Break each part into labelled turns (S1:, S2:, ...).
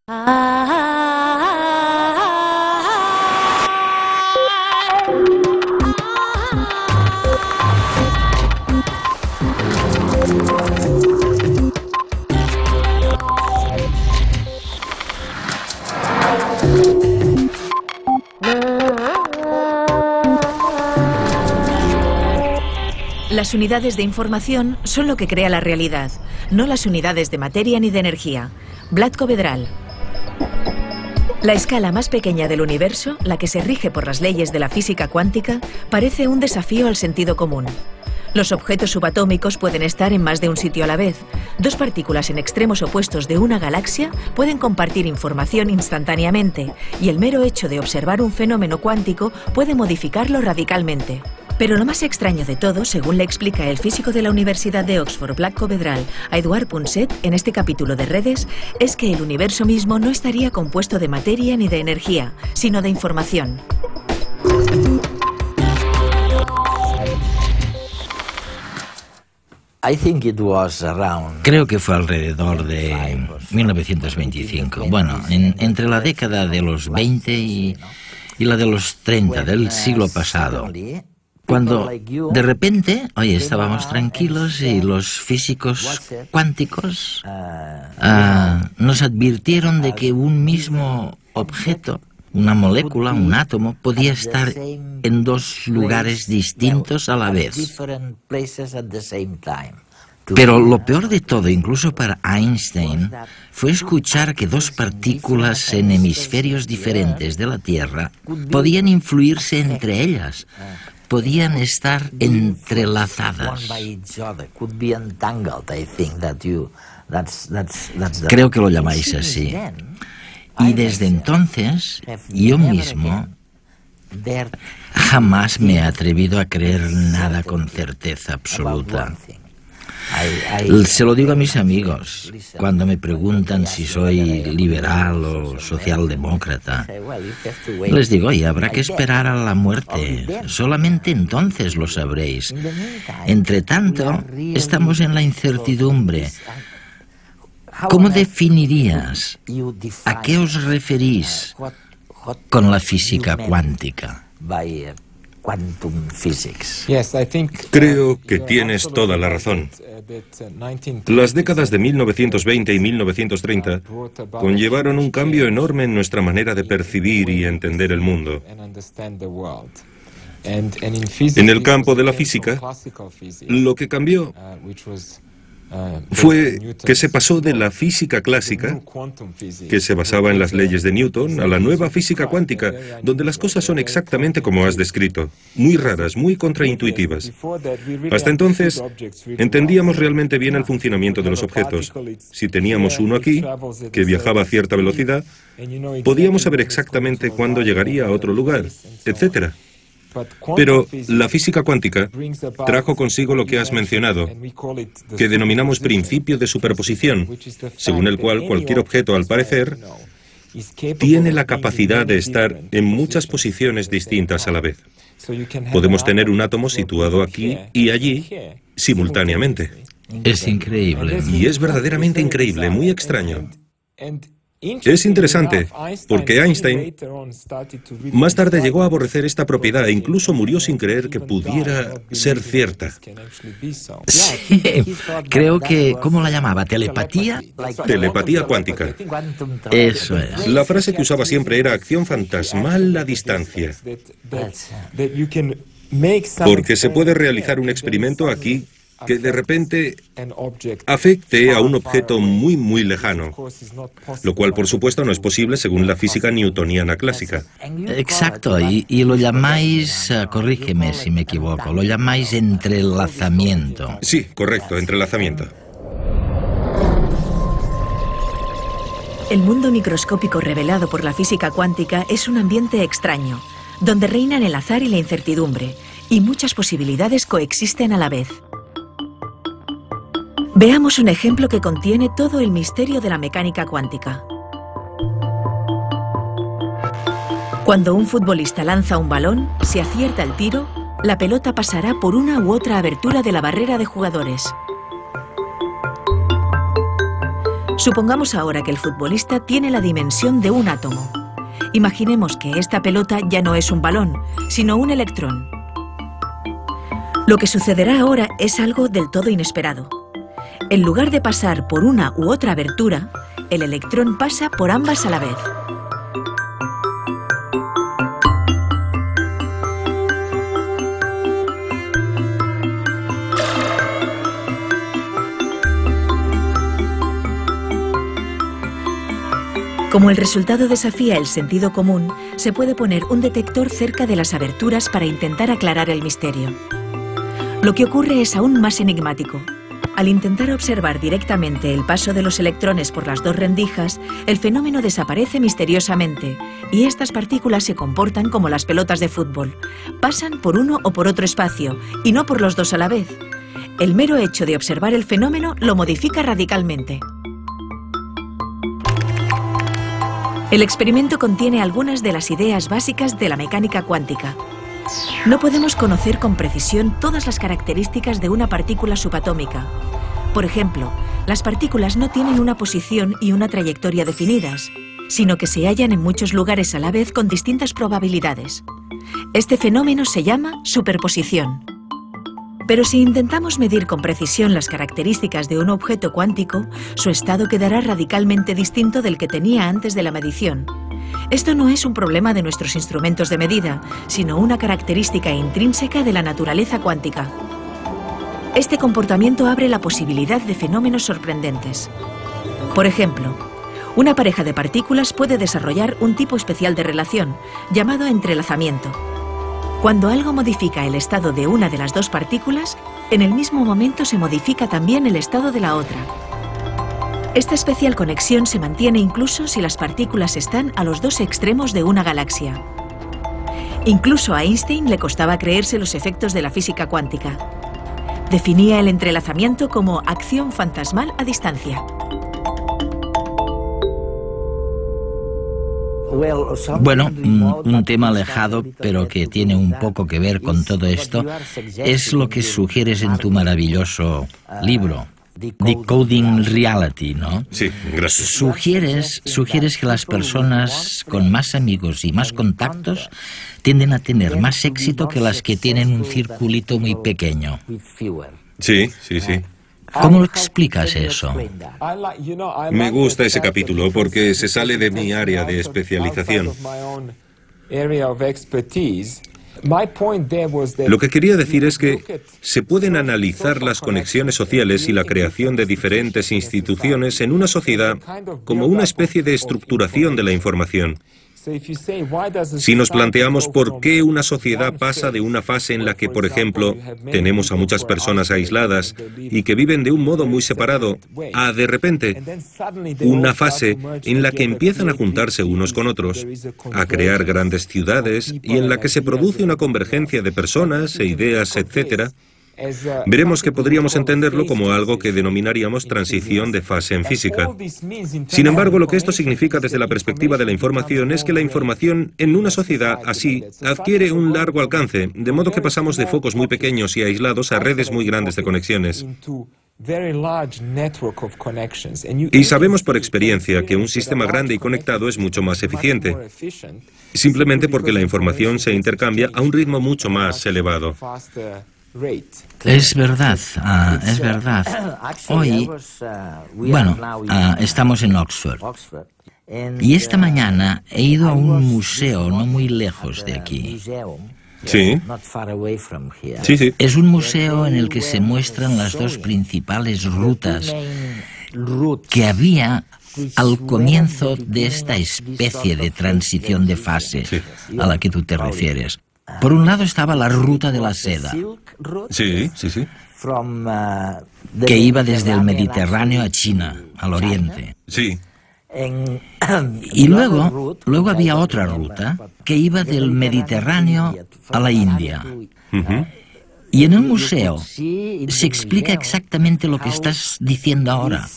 S1: Las unidades de información son lo que crea la realidad, no las unidades de materia ni de energía. Vlatko Vedral. La escala más pequeña del universo, la que se rige por las leyes de la física cuántica, parece un desafío al sentido común. Los objetos subatómicos pueden estar en más de un sitio a la vez. Dos partículas en extremos opuestos de una galaxia pueden compartir información instantáneamente, y el mero hecho de observar un fenómeno cuántico puede modificarlo radicalmente. Pero lo más extraño de todo, según le explica el físico de la Universidad de Oxford, Vlatko Vedral, a Eduard Punset en este capítulo de Redes, es que el universo mismo no estaría compuesto de materia ni de energía, sino de información.
S2: Creo que fue alrededor de 1925. Bueno, entre la década de los 20 y la de los 30 del siglo pasado. Cuando de repente, hoy estábamos tranquilos y los físicos cuánticos nos advirtieron de que un mismo objeto, una molécula, un átomo, podía estar en dos lugares distintos a la vez. Pero lo peor de todo, incluso para Einstein, fue escuchar que dos partículas en hemisferios diferentes de la Tierra podían influirse entre ellas. Podían estar entrelazadas. Creo que lo llamáis así. Y desde entonces, yo mismo jamás me he atrevido a creer nada con certeza absoluta. Se lo digo a mis amigos cuando me preguntan si soy liberal o socialdemócrata. Les digo, oye, habrá que esperar a la muerte. Solamente entonces lo sabréis. Entre tanto, estamos en la incertidumbre. ¿Cómo definirías? ¿A qué os referís con la física cuántica?
S3: Creo que tienes toda la razón. Las décadas de 1920 y 1930 conllevaron un cambio enorme en nuestra manera de percibir y entender el mundo. En el campo de la física, lo que cambió fue que se pasó de la física clásica, que se basaba en las leyes de Newton, a la nueva física cuántica, donde las cosas son exactamente como has descrito, muy raras, muy contraintuitivas. Hasta entonces, entendíamos realmente bien el funcionamiento de los objetos. Si teníamos uno aquí, que viajaba a cierta velocidad, podíamos saber exactamente cuándo llegaría a otro lugar, etc. Pero la física cuántica trajo consigo lo que has mencionado, que denominamos principio de superposición, según el cual cualquier objeto, al parecer, tiene la capacidad de estar en muchas posiciones distintas a la vez. Podemos tener un átomo situado aquí y allí simultáneamente.
S2: Es increíble.
S3: Y es verdaderamente increíble, muy extraño. Es interesante, porque Einstein más tarde llegó a aborrecer esta propiedad e incluso murió sin creer que pudiera ser cierta.
S2: Sí, creo que, ¿cómo la llamaba? ¿Telepatía?
S3: Telepatía cuántica.
S2: Eso es.
S3: La frase que usaba siempre era acción fantasmal a distancia. Porque se puede realizar un experimento aquí que de repente afecte a un objeto muy, muy lejano, lo cual, por supuesto, no es posible según la física newtoniana clásica.
S2: Exacto, y lo llamáis, corrígeme si me equivoco, lo llamáis entrelazamiento.
S3: Sí, correcto, entrelazamiento.
S1: El mundo microscópico revelado por la física cuántica es un ambiente extraño, donde reinan el azar y la incertidumbre, y muchas posibilidades coexisten a la vez. Veamos un ejemplo que contiene todo el misterio de la mecánica cuántica. Cuando un futbolista lanza un balón, si acierta el tiro, la pelota pasará por una u otra abertura de la barrera de jugadores. Supongamos ahora que el futbolista tiene la dimensión de un átomo. Imaginemos que esta pelota ya no es un balón, sino un electrón. Lo que sucederá ahora es algo del todo inesperado. En lugar de pasar por una u otra abertura, el electrón pasa por ambas a la vez. Como el resultado desafía el sentido común, se puede poner un detector cerca de las aberturas para intentar aclarar el misterio. Lo que ocurre es aún más enigmático. Al intentar observar directamente el paso de los electrones por las dos rendijas, el fenómeno desaparece misteriosamente y estas partículas se comportan como las pelotas de fútbol. Pasan por uno o por otro espacio y no por los dos a la vez. El mero hecho de observar el fenómeno lo modifica radicalmente. El experimento contiene algunas de las ideas básicas de la mecánica cuántica. No podemos conocer con precisión todas las características de una partícula subatómica. Por ejemplo, las partículas no tienen una posición y una trayectoria definidas, sino que se hallan en muchos lugares a la vez con distintas probabilidades. Este fenómeno se llama superposición. Pero si intentamos medir con precisión las características de un objeto cuántico, su estado quedará radicalmente distinto del que tenía antes de la medición. Esto no es un problema de nuestros instrumentos de medida, sino una característica intrínseca de la naturaleza cuántica. Este comportamiento abre la posibilidad de fenómenos sorprendentes. Por ejemplo, una pareja de partículas puede desarrollar un tipo especial de relación, llamado entrelazamiento. Cuando algo modifica el estado de una de las dos partículas, en el mismo momento se modifica también el estado de la otra. Esta especial conexión se mantiene incluso si las partículas están a los dos extremos de una galaxia. Incluso a Einstein le costaba creerse los efectos de la física cuántica. Definía el entrelazamiento como acción fantasmal a distancia.
S2: Bueno, un tema alejado, pero que tiene un poco que ver con todo esto, es lo que sugieres en tu maravilloso libro, Decoding Reality, ¿no?
S3: Sí, gracias.
S2: Sugieres que las personas con más amigos y más contactos tienden a tener más éxito que las que tienen un circulito muy pequeño.
S3: Sí, sí, sí.
S2: ¿Cómo lo explicas eso?
S3: Me gusta ese capítulo porque se sale de mi área de especialización. Lo que quería decir es que se pueden analizar las conexiones sociales y la creación de diferentes instituciones en una sociedad como una especie de estructuración de la información. Si nos planteamos por qué una sociedad pasa de una fase en la que, por ejemplo, tenemos a muchas personas aisladas y que viven de un modo muy separado, a de repente una fase en la que empiezan a juntarse unos con otros, a crear grandes ciudades y en la que se produce una convergencia de personas e ideas, etc., veremos que podríamos entenderlo como algo que denominaríamos transición de fase en física. Sin embargo, lo que esto significa desde la perspectiva de la información es que la información en una sociedad así adquiere un largo alcance, de modo que pasamos de focos muy pequeños y aislados a redes muy grandes de conexiones. Y sabemos por experiencia que un sistema grande y conectado es mucho más eficiente, simplemente porque la información se intercambia a un ritmo mucho más elevado.
S2: Es verdad, es verdad. Hoy, estamos en Oxford. Y esta mañana he ido a un museo no muy lejos de aquí.
S3: Sí. Sí, sí.
S2: Es un museo en el que se muestran las dos principales rutas que había al comienzo de esta especie de transición de fase a la que tú te refieres. Por un lado estaba la ruta de la seda.
S3: Sí, sí, sí.
S2: Que iba desde el Mediterráneo a China, al oriente.
S3: Sí.
S2: Y luego había otra ruta que iba del Mediterráneo a la India. Y en el museo se explica exactamente lo que estás diciendo ahora.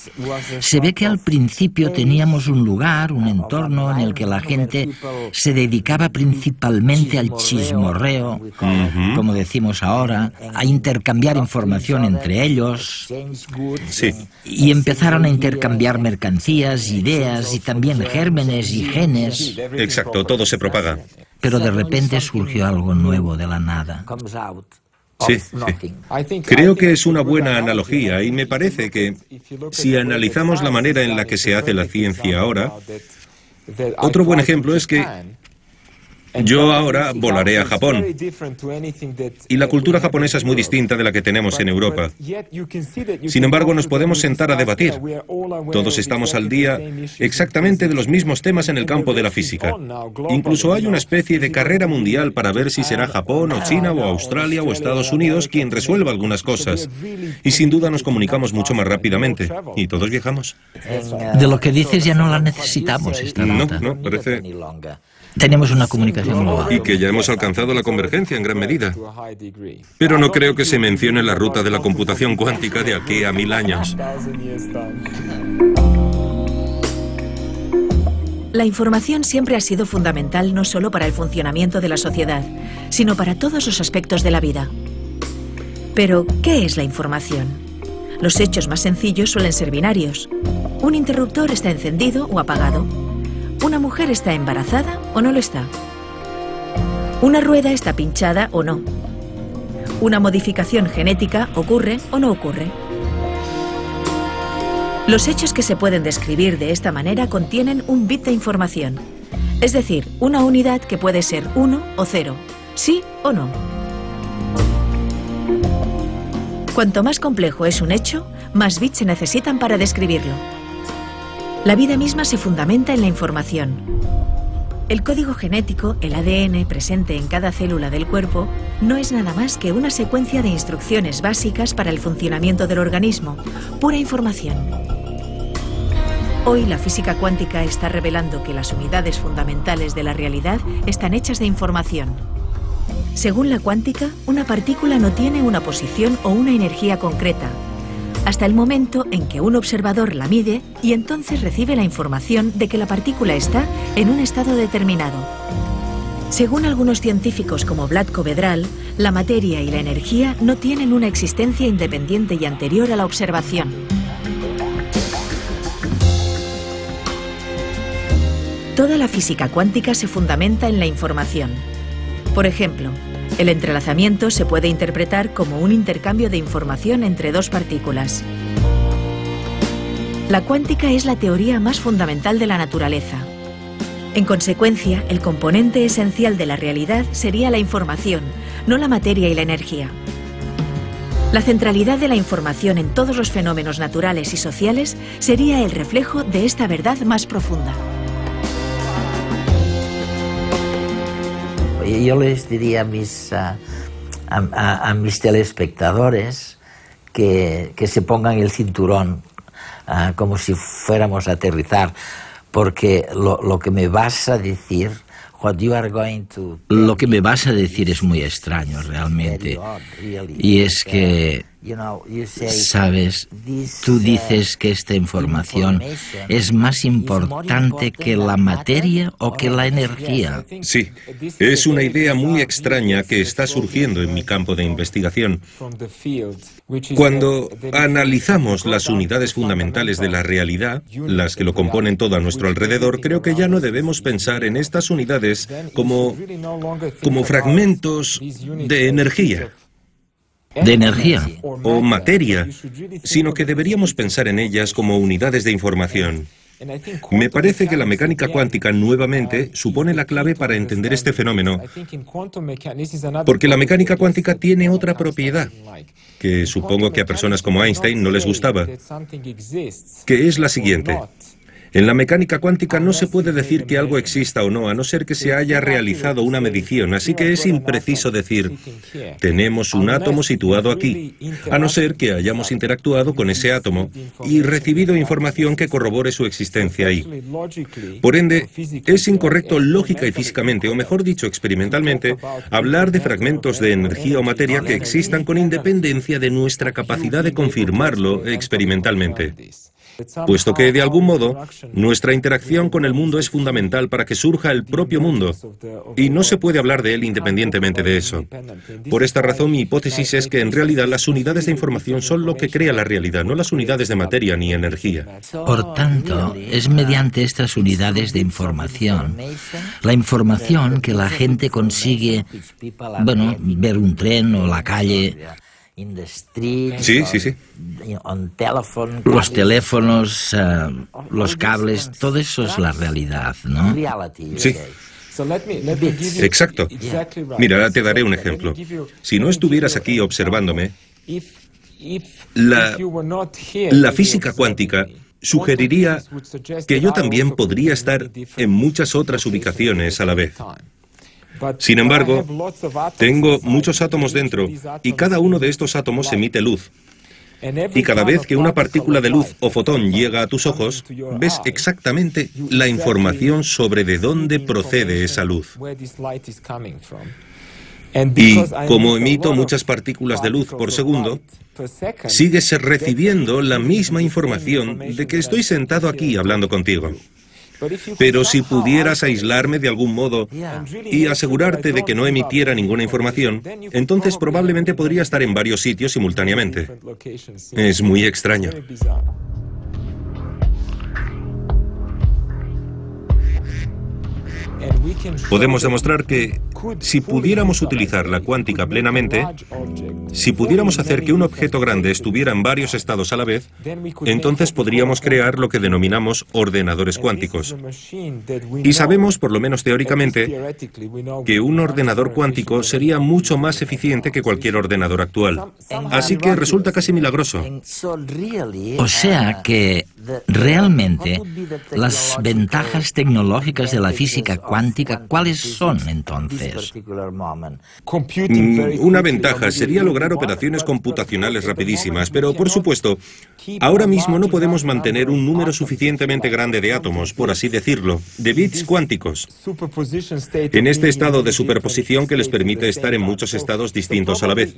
S2: Se ve que al principio teníamos un lugar, un entorno en el que la gente se dedicaba principalmente al chismorreo, como decimos ahora, a intercambiar información entre ellos.
S3: Sí.
S2: Y empezaron a intercambiar mercancías, ideas y también gérmenes y genes.
S3: Exacto, todo se propaga.
S2: Pero de repente surgió algo nuevo de la nada.
S3: Sí, sí. Creo que es una buena analogía y me parece que si analizamos la manera en la que se hace la ciencia ahora, otro buen ejemplo es que yo ahora volaré a Japón y la cultura japonesa es muy distinta de la que tenemos en Europa. Sin embargo, nos podemos sentar a debatir. Todos estamos al día exactamente de los mismos temas en el campo de la física. Incluso hay una especie de carrera mundial para ver si será Japón o China o Australia o Estados Unidos quien resuelva algunas cosas. Y sin duda nos comunicamos mucho más rápidamente. Y todos viajamos.
S2: De lo que dices ya no la necesitamos esta nota.
S3: No, parece...
S2: Tenemos una comunicación global.
S3: Y que ya hemos alcanzado la convergencia en gran medida. Pero no creo que se mencione la ruta de la computación cuántica de aquí a 1000 años.
S1: La información siempre ha sido fundamental no solo para el funcionamiento de la sociedad, sino para todos los aspectos de la vida. Pero, ¿qué es la información? Los hechos más sencillos suelen ser binarios. Un interruptor está encendido o apagado. ¿Una mujer está embarazada o no lo está? ¿Una rueda está pinchada o no? ¿Una modificación genética ocurre o no ocurre? Los hechos que se pueden describir de esta manera contienen un bit de información, es decir, una unidad que puede ser 1 o 0, sí o no. Cuanto más complejo es un hecho, más bits se necesitan para describirlo. La vida misma se fundamenta en la información. El código genético, el ADN presente en cada célula del cuerpo, no es nada más que una secuencia de instrucciones básicas para el funcionamiento del organismo, pura información. Hoy la física cuántica está revelando que las unidades fundamentales de la realidad están hechas de información. Según la cuántica, una partícula no tiene una posición o una energía concreta, hasta el momento en que un observador la mide y entonces recibe la información de que la partícula está en un estado determinado. Según algunos científicos como Vlatko Vedral, la materia y la energía no tienen una existencia independiente y anterior a la observación. Toda la física cuántica se fundamenta en la información. Por ejemplo, el entrelazamiento se puede interpretar como un intercambio de información entre dos partículas. La cuántica es la teoría más fundamental de la naturaleza. En consecuencia, el componente esencial de la realidad sería la información, no la materia y la energía. La centralidad de la información en todos los fenómenos naturales y sociales sería el reflejo de esta verdad más profunda.
S4: Yo les diría a mis telespectadores que se pongan el cinturón como si fuéramos a aterrizar, porque lo que me vas a decir,
S2: lo que me vas a decir es muy extraño realmente. Y es que, sabes, tú dices que esta información es más importante que la materia o que la energía.
S3: Sí, es una idea muy extraña que está surgiendo en mi campo de investigación. Cuando analizamos las unidades fundamentales de la realidad, las que lo componen todo a nuestro alrededor, creo que ya no debemos pensar en estas unidades como fragmentos de energía.
S2: ¿De energía?
S3: O materia, sino que deberíamos pensar en ellas como unidades de información. Me parece que la mecánica cuántica nuevamente supone la clave para entender este fenómeno, porque la mecánica cuántica tiene otra propiedad, que supongo que a personas como Einstein no les gustaba, que es la siguiente. En la mecánica cuántica no se puede decir que algo exista o no, a no ser que se haya realizado una medición, así que es impreciso decir, tenemos un átomo situado aquí, a no ser que hayamos interactuado con ese átomo y recibido información que corrobore su existencia ahí. Por ende, es incorrecto lógica y físicamente, o mejor dicho, experimentalmente, hablar de fragmentos de energía o materia que existan con independencia de nuestra capacidad de confirmarlo experimentalmente. Puesto que, de algún modo, nuestra interacción con el mundo es fundamental para que surja el propio mundo, y no se puede hablar de él independientemente de eso. Por esta razón, mi hipótesis es que, en realidad, las unidades de información son lo que crea la realidad, no las unidades de materia ni energía.
S2: Por tanto, es mediante estas unidades de información, la información que la gente consigue, bueno, ver un tren o la calle.
S3: Sí.
S2: Los teléfonos, los cables, todo eso es la realidad, ¿no?
S3: Sí. Exacto. Mira, te daré un ejemplo. Si no estuvieras aquí observándome, la física cuántica sugeriría que yo también podría estar en muchas otras ubicaciones a la vez. Sin embargo, tengo muchos átomos dentro y cada uno de estos átomos emite luz. Y cada vez que una partícula de luz o fotón llega a tus ojos, ves exactamente la información sobre de dónde procede esa luz. Y como emito muchas partículas de luz por segundo, sigues recibiendo la misma información de que estoy sentado aquí hablando contigo. Pero si pudieras aislarme de algún modo y asegurarte de que no emitiera ninguna información, entonces probablemente podría estar en varios sitios simultáneamente. Es muy extraño. Podemos demostrar que, si pudiéramos utilizar la cuántica plenamente, si pudiéramos hacer que un objeto grande estuviera en varios estados a la vez, entonces podríamos crear lo que denominamos ordenadores cuánticos. Y sabemos, por lo menos teóricamente, que un ordenador cuántico sería mucho más eficiente que cualquier ordenador actual. Así que resulta casi milagroso.
S2: O sea que, realmente, las ventajas tecnológicas de la física cuántica, ¿cuáles son entonces?
S3: Una ventaja sería lograr operaciones computacionales rapidísimas, pero por supuesto, ahora mismo no podemos mantener un número suficientemente grande de átomos, por así decirlo, de bits cuánticos, en este estado de superposición que les permite estar en muchos estados distintos a la vez.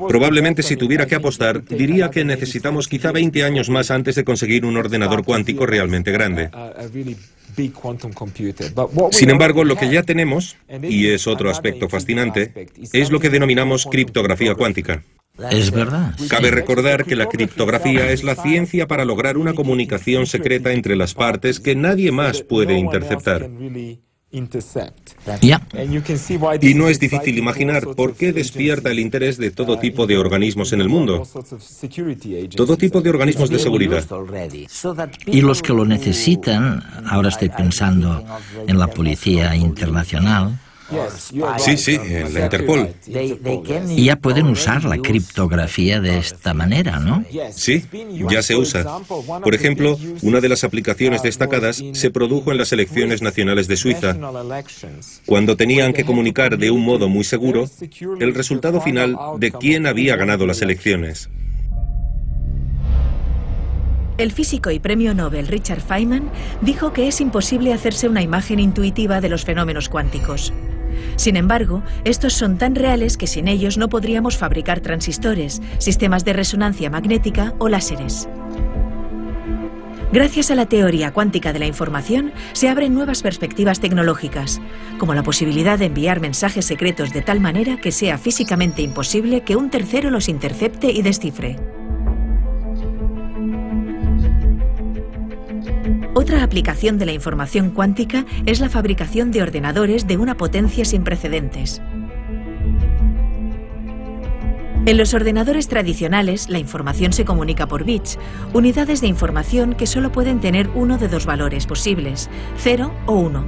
S3: Probablemente, si tuviera que apostar, diría que necesitamos quizá 20 años más antes de conseguir un ordenador cuántico realmente grande. Sin embargo, lo que ya tenemos, y es otro aspecto fascinante, es lo que denominamos criptografía cuántica.
S2: Es verdad.
S3: Cabe recordar que la criptografía es la ciencia para lograr una comunicación secreta entre las partes que nadie más puede interceptar.
S2: Ya.
S3: Y no es difícil imaginar por qué despierta el interés de todo tipo de organismos en el mundo. Todo tipo de organismos de seguridad.
S2: Y los que lo necesitan, ahora estoy pensando en la Policía Internacional.
S3: Sí, en la Interpol.
S2: Y ya pueden usar la criptografía de esta manera, ¿no?
S3: Sí, ya se usa. Por ejemplo, una de las aplicaciones destacadas se produjo en las elecciones nacionales de Suiza, cuando tenían que comunicar de un modo muy seguro el resultado final de quién había ganado las elecciones.
S1: El físico y premio Nobel Richard Feynman dijo que es imposible hacerse una imagen intuitiva de los fenómenos cuánticos. Sin embargo, estos son tan reales que sin ellos no podríamos fabricar transistores, sistemas de resonancia magnética o láseres. Gracias a la teoría cuántica de la información, se abren nuevas perspectivas tecnológicas, como la posibilidad de enviar mensajes secretos de tal manera que sea físicamente imposible que un tercero los intercepte y descifre. Otra aplicación de la información cuántica es la fabricación de ordenadores de una potencia sin precedentes. En los ordenadores tradicionales, la información se comunica por bits, unidades de información que solo pueden tener uno de dos valores posibles, 0 o 1.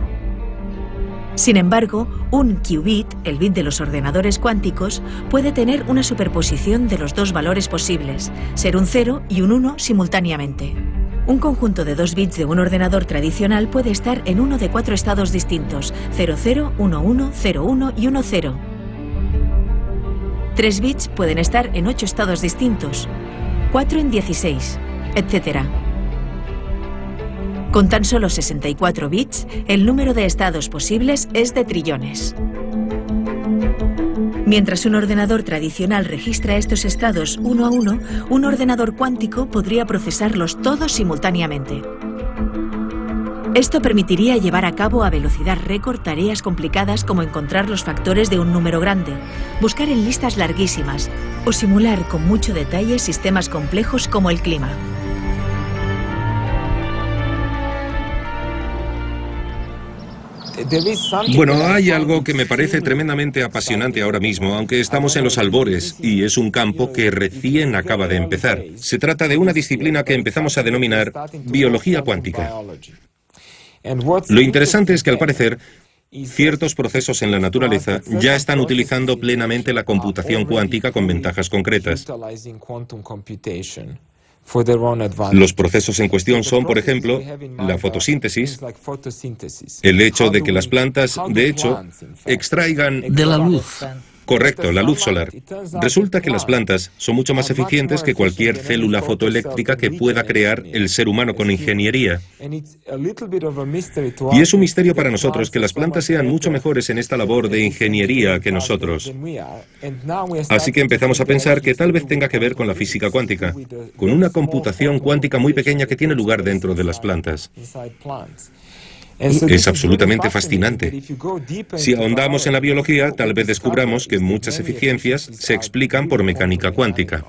S1: Sin embargo, un qubit, el bit de los ordenadores cuánticos, puede tener una superposición de los dos valores posibles, ser un 0 y un 1 simultáneamente. Un conjunto de 2 bits de un ordenador tradicional puede estar en uno de 4 estados distintos, 00, 11, 01 y 10. 3 bits pueden estar en 8 estados distintos, 4 en 16, etc. Con tan solo 64 bits, el número de estados posibles es de trillones. Mientras un ordenador tradicional registra estos estados uno a uno, un ordenador cuántico podría procesarlos todos simultáneamente. Esto permitiría llevar a cabo a velocidad récord tareas complicadas como encontrar los factores de un número grande, buscar en listas larguísimas o simular con mucho detalle sistemas complejos como el clima.
S3: Bueno, hay algo que me parece tremendamente apasionante ahora mismo, aunque estamos en los albores, y es un campo que recién acaba de empezar. Se trata de una disciplina que empezamos a denominar biología cuántica. Lo interesante es que, al parecer, ciertos procesos en la naturaleza ya están utilizando plenamente la computación cuántica con ventajas concretas. Los procesos en cuestión son, por ejemplo, la fotosíntesis, el hecho de que las plantas, de hecho, extraigan
S2: de la luz.
S3: Correcto, la luz solar. Resulta que las plantas son mucho más eficientes que cualquier célula fotoeléctrica que pueda crear el ser humano con ingeniería. Y es un misterio para nosotros que las plantas sean mucho mejores en esta labor de ingeniería que nosotros. Así que empezamos a pensar que tal vez tenga que ver con la física cuántica, con una computación cuántica muy pequeña que tiene lugar dentro de las plantas. Es absolutamente fascinante. Si ahondamos en la biología, tal vez descubramos que muchas eficiencias se explican por mecánica cuántica.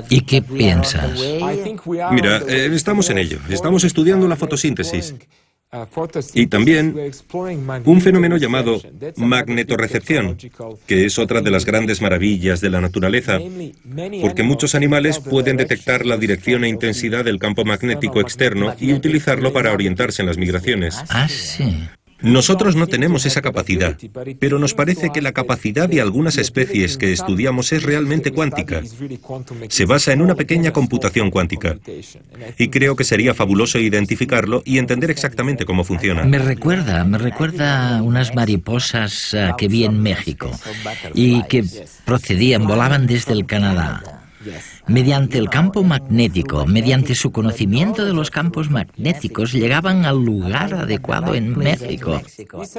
S2: ¿Y qué piensas?
S3: Mira, estamos en ello. Estamos estudiando la fotosíntesis. Y también un fenómeno llamado magnetorrecepción, que es otra de las grandes maravillas de la naturaleza, porque muchos animales pueden detectar la dirección e intensidad del campo magnético externo y utilizarlo para orientarse en las migraciones.
S2: Ah, sí.
S3: Nosotros no tenemos esa capacidad, pero nos parece que la capacidad de algunas especies que estudiamos es realmente cuántica. Se basa en una pequeña computación cuántica. Y creo que sería fabuloso identificarlo y entender exactamente cómo funciona.
S2: Me recuerda a unas mariposas que vi en México y que volaban desde el Canadá. Mediante el campo magnético, mediante su conocimiento de los campos magnéticos, llegaban al lugar adecuado en México.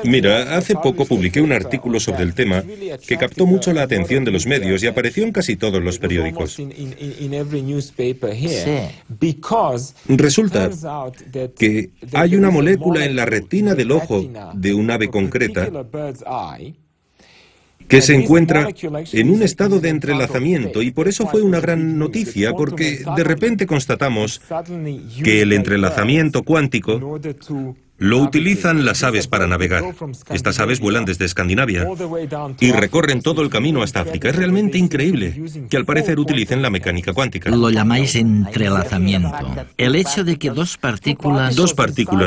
S3: Mira, hace poco publiqué un artículo sobre el tema que captó mucho la atención de los medios y apareció en casi todos los periódicos. Resulta que hay una molécula en la retina del ojo de un ave concreta que se encuentra en un estado de entrelazamiento, y por eso fue una gran noticia, porque de repente constatamos que el entrelazamiento cuántico lo utilizan las aves para navegar. Estas aves vuelan desde Escandinavia y recorren todo el camino hasta África. Es realmente increíble que al parecer utilicen la mecánica cuántica.
S2: Lo llamáis entrelazamiento. El hecho de que dos partículas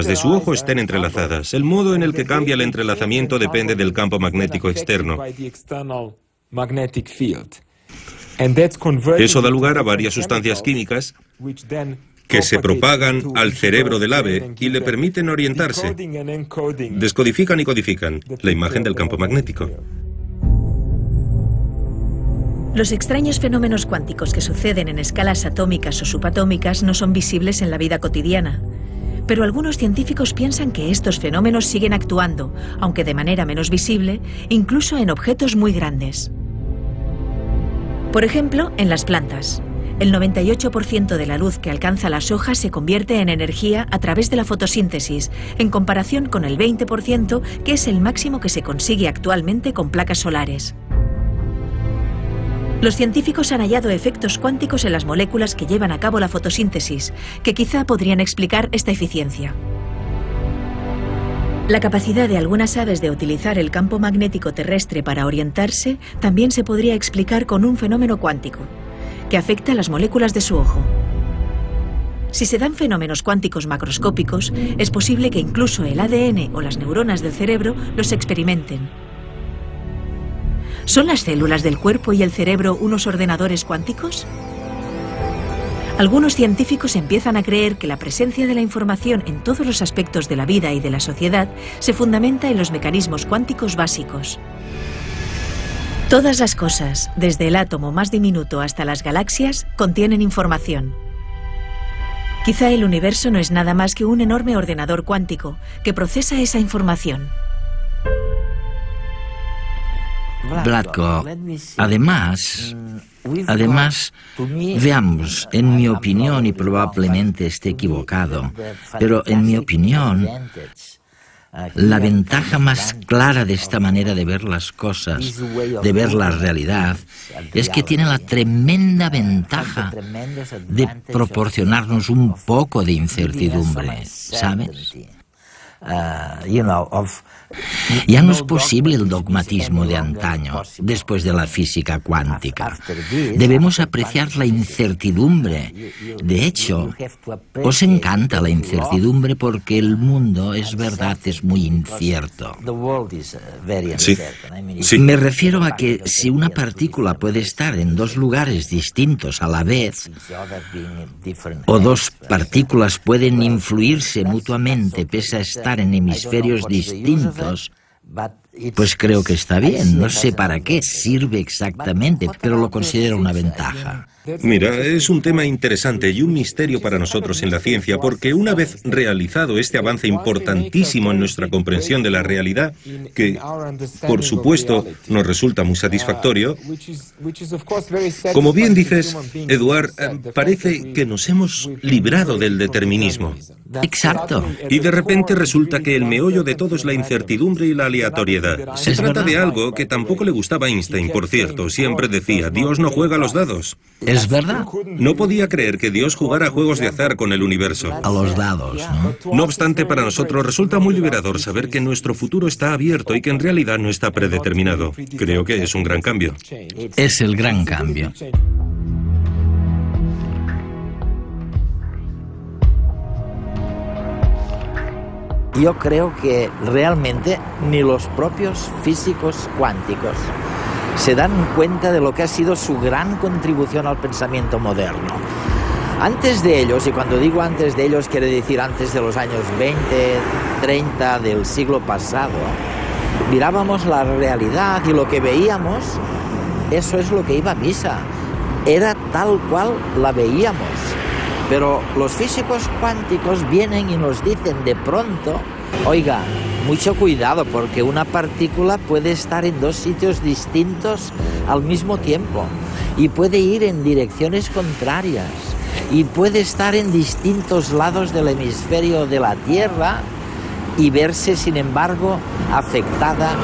S3: de su ojo estén entrelazadas. El modo en el que cambia el entrelazamiento depende del campo magnético externo. Eso da lugar a varias sustancias químicas que se propagan al cerebro del ave y le permiten orientarse. Descodifican y codifican la imagen del campo magnético.
S1: Los extraños fenómenos cuánticos que suceden en escalas atómicas o subatómicas no son visibles en la vida cotidiana. Pero algunos científicos piensan que estos fenómenos siguen actuando, aunque de manera menos visible, incluso en objetos muy grandes. Por ejemplo, en las plantas. El 98% de la luz que alcanza las hojas se convierte en energía a través de la fotosíntesis, en comparación con el 20%, que es el máximo que se consigue actualmente con placas solares. Los científicos han hallado efectos cuánticos en las moléculas que llevan a cabo la fotosíntesis, que quizá podrían explicar esta eficiencia. La capacidad de algunas aves de utilizar el campo magnético terrestre para orientarse también se podría explicar con un fenómeno cuántico que afecta a las moléculas de su ojo. Si se dan fenómenos cuánticos macroscópicos, es posible que incluso el ADN o las neuronas del cerebro los experimenten. ¿Son las células del cuerpo y el cerebro unos ordenadores cuánticos? Algunos científicos empiezan a creer que la presencia de la información en todos los aspectos de la vida y de la sociedad se fundamenta en los mecanismos cuánticos básicos. Todas las cosas, desde el átomo más diminuto hasta las galaxias, contienen información. Quizá el universo no es nada más que un enorme ordenador cuántico que procesa esa información.
S2: Vlatko, además, veamos, en mi opinión, y probablemente esté equivocado, pero en mi opinión, la ventaja más clara de esta manera de ver las cosas, de ver la realidad, es que tiene la tremenda ventaja de proporcionarnos un poco de incertidumbre, ¿sabes? Ya no es posible el dogmatismo de antaño, después de la física cuántica. Debemos apreciar la incertidumbre. De hecho, os encanta la incertidumbre porque el mundo, es verdad, es muy incierto.
S3: Sí.
S2: Me refiero a que si una partícula puede estar en dos lugares distintos a la vez, o dos partículas pueden influirse mutuamente pese a estar en hemisferios distintos, pues creo que está bien. No sé para qué sirve exactamente, pero lo considero una ventaja.
S3: Mira, es un tema interesante y un misterio para nosotros en la ciencia, porque una vez realizado este avance importantísimo en nuestra comprensión de la realidad, que, por supuesto, nos resulta muy satisfactorio, como bien dices, Eduard, parece que nos hemos librado del determinismo.
S2: Exacto.
S3: Y de repente resulta que el meollo de todo es la incertidumbre y la aleatoriedad. Se trata de algo que tampoco le gustaba a Einstein, por cierto. Siempre decía, Dios no juega a los dados.
S2: Es verdad.
S3: No podía creer que Dios jugara juegos de azar con el universo.
S2: A los dados, ¿no?
S3: No obstante, para nosotros resulta muy liberador saber que nuestro futuro está abierto y que en realidad no está predeterminado. Creo que es un gran cambio.
S2: Es el gran cambio.
S4: Yo creo que realmente ni los propios físicos cuánticos se dan cuenta de lo que ha sido su gran contribución al pensamiento moderno. Antes de ellos, y cuando digo antes de ellos quiere decir antes de los años 20, 30 del siglo pasado, mirábamos la realidad y lo que veíamos, eso es lo que iba a misa. Era tal cual la veíamos. Pero los físicos cuánticos vienen y nos dicen de pronto, oiga, mucho cuidado porque una partícula puede estar en dos sitios distintos al mismo tiempo y puede ir en direcciones contrarias y puede estar en distintos lados del hemisferio de la Tierra y verse, sin embargo, afectada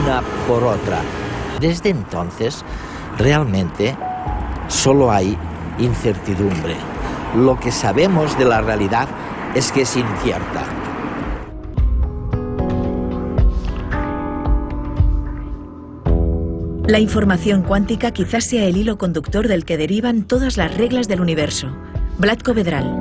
S4: una por otra. Desde entonces, realmente, solo hay incertidumbre. Lo que sabemos de la realidad es que es incierta.
S1: La información cuántica quizás sea el hilo conductor del que derivan todas las reglas del universo. Vlatko Vedral.